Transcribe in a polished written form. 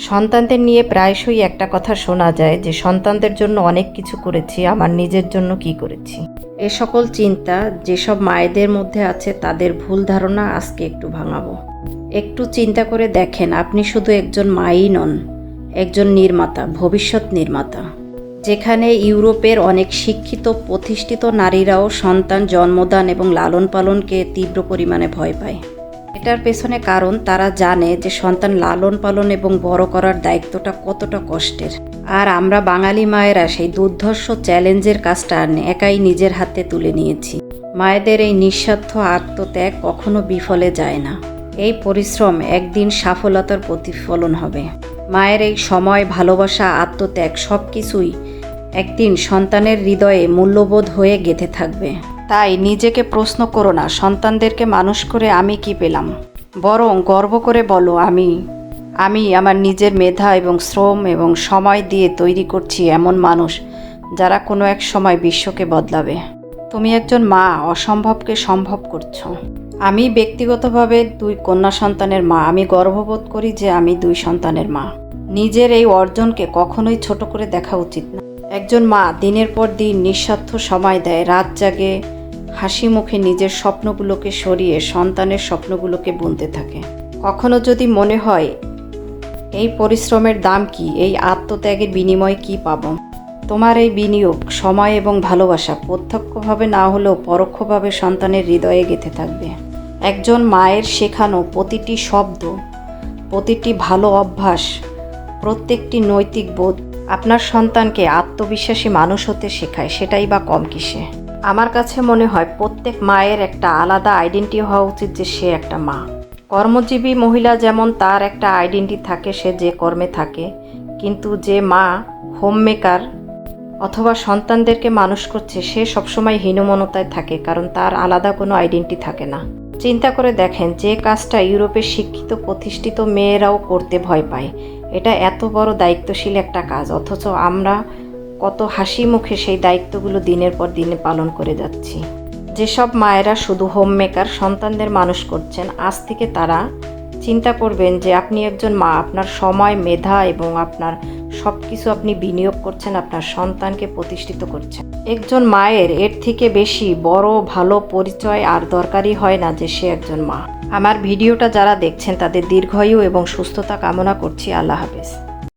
সন্তানদের নিয়ে প্রায়শই একটা কথা শোনা যায় যে সন্তানদের জন্য অনেক কিছু করেছি, আমার নিজের জন্য কি করেছি। এ সকল চিন্তা যেসব মায়েদের মধ্যে আছে তাদের ভুল ধারণা আজকে একটু ভাঙাবো। একটু চিন্তা করে দেখেন, আপনি শুধু একজন মাই নন, একজন নির্মাতা, ভবিষ্যৎ নির্মাতা। যেখানে ইউরোপের অনেক শিক্ষিত প্রতিষ্ঠিত নারীরাও সন্তান জন্মদান এবং লালন পালনকে তীব্র পরিমাণে ভয় পায়। এটার পেছনে কারণ তারা জানে যে সন্তান লালন পালন এবং বড় করার দায়িত্বটা কতটা কষ্টের। আর আমরা বাঙালি মায়েরা সেই দুর্ধর্ষ চ্যালেঞ্জের কাজটা একাই নিজের হাতে তুলে নিয়েছি। মায়েদের এই নিঃস্বার্থ আত্মত্যাগ কখনো বিফলে যায় না। এই পরিশ্রম একদিন সফলতার প্রতিফলন হবে। মায়ের এই সময়, ভালোবাসা, আত্মত্যাগ সব কিছুই একদিন সন্তানের হৃদয়ে মূল্যবোধ হয়ে গেঁথে থাকবে। তাই নিজেকে প্রশ্ন করো না সন্তানদেরকে মানুষ করে আমি কি পেলাম, বরং গর্ব করে বলো আমি আমার নিজের মেধা এবং শ্রম এবং সময় দিয়ে তৈরি করছি এমন মানুষ যারা কোনো এক সময় বিশ্বকে বদলাবে। তুমি একজন মা, অসম্ভবকে সম্ভব করছো। আমি ব্যক্তিগতভাবে 2 কন্যা সন্তানের মা। আমি গর্ববোধ করি যে আমি 2 সন্তানের মা। নিজের এই অর্জনকে কখনোই ছোট করে দেখা উচিত না। একজন মা দিনের পর দিন নিঃস্বার্থ সময় দেয়, রাত জাগে, হাসি মুখে নিজের স্বপ্নগুলোকে সরিয়ে সন্তানের স্বপ্নগুলোকে বুনতে থাকে। কখনো যদি মনে হয় এই পরিশ্রমের দাম কি, এই আত্মত্যাগের বিনিময়ে কি পাবো, তোমার এই বিনিয়োগ, সময় এবং ভালোবাসা প্রত্যক্ষভাবে না হলেও পরোক্ষভাবে সন্তানের হৃদয়ে গেঁথে থাকবে। একজন মায়ের শেখানো প্রতিটি শব্দ, প্রতিটি ভালো অভ্যাস, প্রত্যেকটি নৈতিক বোধ আপনার সন্তানকে আত্মবিশ্বাসী মানুষ হতে শেখায়। সেটাই বা কম কিসে। আমার কাছে মনে হয় প্রত্যেক মায়ের একটা আলাদা আইডেন্টি হওয়া উচিত যে সে একটা মা। কর্মজীবী মহিলা যেমন তার একটা আইডেন্টি থাকে, সে যে কর্মে থাকে, কিন্তু যে মা হোমমেকার অথবা সন্তানদেরকে মানুষ করছে সে সবসময় হীনমন্যতায় থাকে, কারণ তার আলাদা কোনো আইডেন্টি থাকে না। চিন্তা করে দেখেন, যে কাজটা ইউরোপের শিক্ষিত প্রতিষ্ঠিত মেয়েরাও করতে ভয় পায়, এটা এত বড় দায়িত্বশীল একটা কাজ, অথচ আমরা কত হাসি মুখে সেই দায়িত্বগুলো দিনের পর দিনে পালন করে যাচ্ছি। যেসব মায়েরা শুধু হোমমেকার সন্তানদের মানুষ করছেন, আজ থেকে তারা চিন্তা করবেন যে আপনি একজন মা, আপনার সময়, মেধা এবং আপনার সব কিছু আপনি বিনিয়োগ করছেন, আপনার সন্তানকে প্রতিষ্ঠিত করছেন। একজন মায়ের এর থেকে বেশি বড় ভালো পরিচয় আর দরকারই হয় না যে সে একজন মা। আমার ভিডিওটা যারা দেখছেন তাদের দীর্ঘায়ু এবং সুস্থতা কামনা করছি। আল্লাহ হাফেজ।